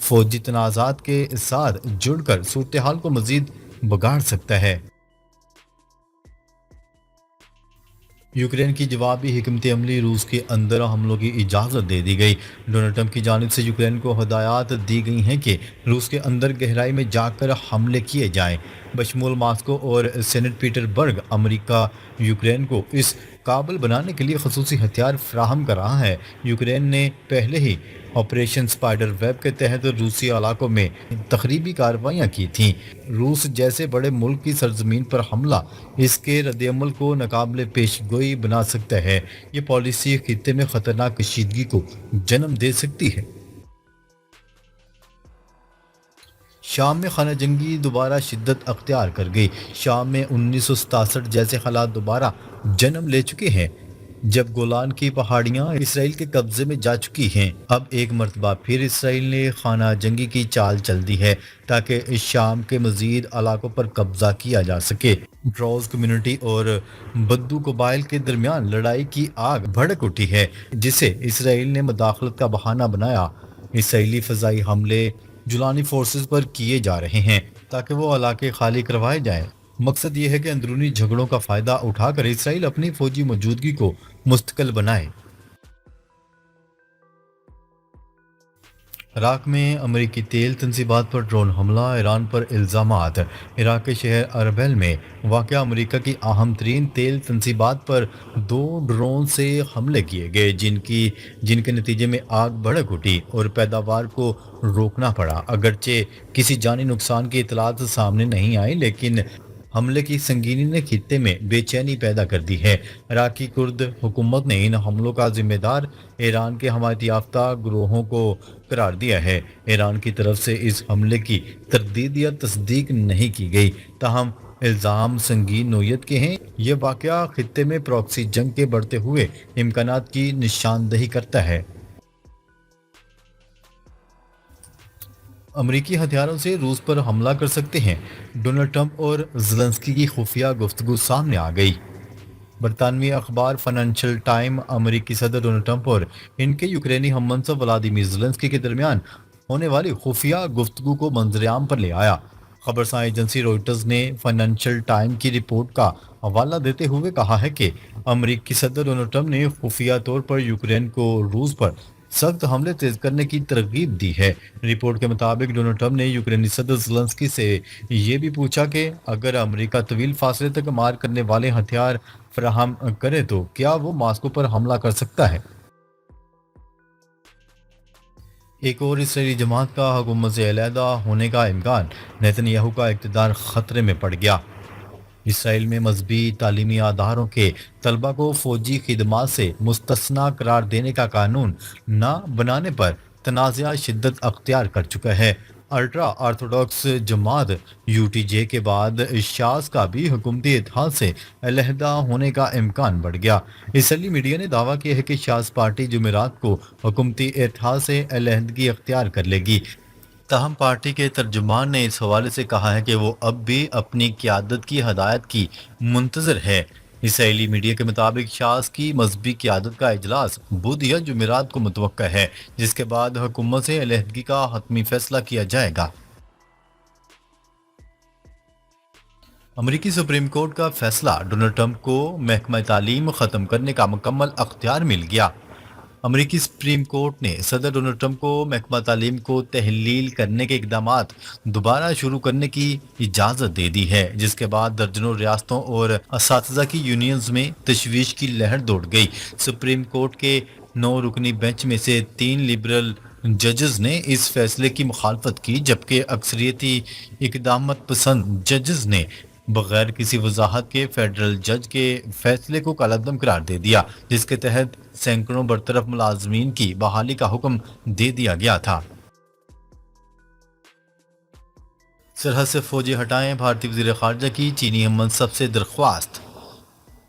فوجی تنازعات کے ساتھ جڑ کر صورتحال کو مزید بگاڑ سکتا ہے۔ یوکرین کی جوابی حکمت عملی، روس کے اندر حملوں کی اجازت دے دی گئی۔ ڈونلڈ ٹرمپ کی جانب سے یوکرین کو ہدایات دی گئی ہیں کہ روس کے اندر گہرائی میں جا کر حملے کیے جائیں، بشمول ماسکو اور سینٹ پیٹر برگ۔ امریکہ یوکرین کو اس قابل بنانے کے لیے خصوصی ہتھیار فراہم کر رہا ہے۔ یوکرین نے پہلے ہی آپریشن اسپائڈر ویب کے تحت روسی علاقوں میں تخریبی کارروائیاں کی تھیں۔ روس جیسے بڑے ملک کی سرزمین پر حملہ اس کے رد عمل کو ناقابل پیش گوئی بنا سکتا ہے۔ یہ پالیسی خطے میں خطرناک کشیدگی کو جنم دے سکتی ہے۔ شام میں خانہ جنگی دوبارہ شدت اختیار کر گئی۔ شام میں 1967 جیسے حالات دوبارہ جنم لے چکے ہیں، جب گولان کی پہاڑیاں اسرائیل کے قبضے میں جا چکی ہیں۔ اب ایک مرتبہ پھر اسرائیل نے خانہ جنگی کی چال چل دی ہے تاکہ شام کے مزید علاقوں پر قبضہ کیا جا سکے۔ ڈروز کمیونٹی اور بدو قبائل کے درمیان لڑائی کی آگ بھڑک اٹھی ہے، جسے اسرائیل نے مداخلت کا بہانہ بنایا۔ اسرائیلی فضائی حملے جولانی فورسز پر کیے جا رہے ہیں تاکہ وہ علاقے خالی کروائے جائیں۔ مقصد یہ ہے کہ اندرونی جھگڑوں کا فائدہ اٹھا کر اسرائیل اپنی فوجی موجودگی کو مستقل بنائے۔ عراق میں امریکی تیل تنصیبات پر ڈرون حملہ، ایران پر الزامات۔ عراق کے شہر اربیل میں واقع امریکہ کی اہم ترین تیل تنصیبات پر 2 ڈرون سے حملے کیے گئے، جن کے نتیجے میں آگ بھڑک اٹھی اور پیداوار کو روکنا پڑا۔ اگرچہ کسی جانی نقصان کی اطلاعات سامنے نہیں آئی، لیکن حملے کی سنگینی نے خطے میں بے چینی پیدا کر دی ہے۔ عراقی کرد حکومت نے ان حملوں کا ذمہ دار ایران کے حمایت یافتہ گروہوں کو قرار دیا ہے۔ ایران کی طرف سے اس حملے کی تردید یا تصدیق نہیں کی گئی، تاہم الزام سنگین نوعیت کے ہیں۔ یہ واقعہ خطے میں پراکسی جنگ کے بڑھتے ہوئے امکانات کی نشاندہی کرتا ہے۔ امریکی ہتھیاروں سے روس پر حملہ کر سکتے ہیں، ڈونلڈ ٹرمپ اور زیلنسکی کی خفیہ گفتگو سامنے آ گئی۔ برطانوی اخبار فائنینشل ٹائم امریکی صدر ڈونلڈ ٹرمپ اور ان کے یوکرینی ہم منصب ولادیمیر زیلنسکی کے درمیان ہونے والی خفیہ گفتگو کو منظر عام پر لے آیا۔ خبرساں ایجنسی روئٹرز نے فائنینشل ٹائم کی رپورٹ کا حوالہ دیتے ہوئے کہا ہے کہ امریکی صدر ڈونلڈ ٹرمپ نے خفیہ طور پر یوکرین کو روس پر سخت حملے تیز کرنے کی ترغیب دی ہے۔ رپورٹ کے مطابق ڈونلڈ ٹرمپ نے یوکرینی صدر زیلنسکی سے یہ بھی پوچھا کہ اگر امریکہ طویل فاصلے تک مار کرنے والے ہتھیار فراہم کرے تو کیا وہ ماسکو پر حملہ کر سکتا ہے۔ ایک اور اسرائیلی جماعت کا حکومت سے علیحدہ ہونے کا امکان، نیتن یاہو کا اقتدار خطرے میں پڑ گیا۔ اسرائیل میں مذہبی تعلیمی اداروں کے طلبہ کو فوجی خدمات سے مستثنیٰ قرار دینے کا قانون نہ بنانے پر تنازع شدت اختیار کر چکا ہے۔ الٹرا آرتھوڈاکس جماعت یو ٹی جے کے بعد شاذ کا بھی حکومتی اتحاد سے علیحدہ ہونے کا امکان بڑھ گیا۔ اسرائیلی میڈیا نے دعویٰ کیا ہے کہ شاذ پارٹی جمعرات کو حکومتی اتحاد سے علیحدگی اختیار کر لے گی، تاہم پارٹی کے ترجمان نے اس حوالے سے کہا ہے کہ وہ اب بھی اپنی قیادت کی ہدایت کی منتظر ہے۔ اسرائیلی میڈیا کے مطابق شاذ کی مذہبی قیادت کا اجلاس بدھ یا جمعرات کو متوقع ہے، جس کے بعد حکومت سے علیحدگی کا حتمی فیصلہ کیا جائے گا۔ امریکی سپریم کورٹ کا فیصلہ، ڈونلڈ ٹرمپ کو محکمہ تعلیم ختم کرنے کا مکمل اختیار مل گیا۔ امریکی سپریم کورٹ نے صدر ڈونلڈ ٹرمپ کو محکمہ تعلیم کو تحلیل کرنے کے اقدامات دوبارہ شروع کرنے کی اجازت دے دی ہے، جس کے بعد درجنوں ریاستوں اور اساتذہ کی یونینز میں تشویش کی لہر دوڑ گئی۔ سپریم کورٹ کے 9 رکنی بینچ میں سے 3 لبرل ججز نے اس فیصلے کی مخالفت کی، جبکہ اکثریتی اقدامات پسند ججز نے بغیر کسی وضاحت کے فیڈرل جج کے فیصلے کو کالعدم قرار دے دیا، جس کے تحت سینکڑوں برطرف ملازمین کی بحالی کا حکم دے دیا گیا تھا۔ سرحد سے فوجیں ہٹائیں، بھارتی وزیر خارجہ کی چینی ہم منصب سے درخواست۔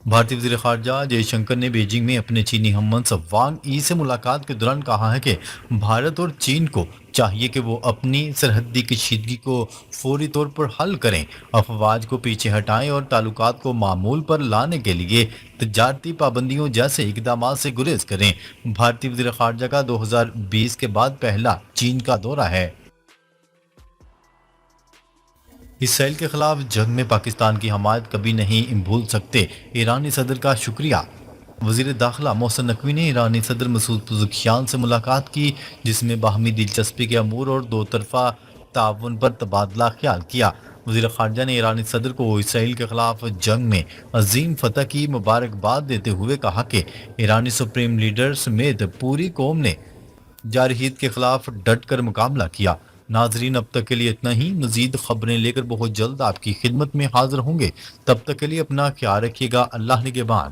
بھارتی وزیر خارجہ جے شنکر نے بیجنگ میں اپنے چینی ہم منصب وانگ ای سے ملاقات کے دوران کہا ہے کہ بھارت اور چین کو چاہیے کہ وہ اپنی سرحدی کشیدگی کو فوری طور پر حل کریں، افواج کو پیچھے ہٹائیں اور تعلقات کو معمول پر لانے کے لیے تجارتی پابندیوں جیسے اقدامات سے گریز کریں۔ بھارتی وزیر خارجہ کا 2020 کے بعد پہلا چین کا دورہ ہے۔ اسرائیل کے خلاف جنگ میں پاکستان کی حمایت کبھی نہیں بھول سکتے، ایرانی صدر کا شکریہ۔ وزیر داخلہ محسن نقوی نے ایرانی صدر مسعود پزشکیان سے ملاقات کی، جس میں باہمی دلچسپی کے امور اور دو طرفہ تعاون پر تبادلہ خیال کیا۔ وزیر خارجہ نے ایرانی صدر کو اسرائیل کے خلاف جنگ میں عظیم فتح کی مبارکباد دیتے ہوئے کہا کہ ایرانی سپریم لیڈر سمیت پوری قوم نے جارحیت کے خلاف ڈٹ کر مقابلہ کیا۔ ناظرین، اب تک کے لیے اتنا ہی۔ مزید خبریں لے کر بہت جلد آپ کی خدمت میں حاضر ہوں گے۔ تب تک کے لیے اپنا خیال رکھیے گا۔ اللہ نگہبان۔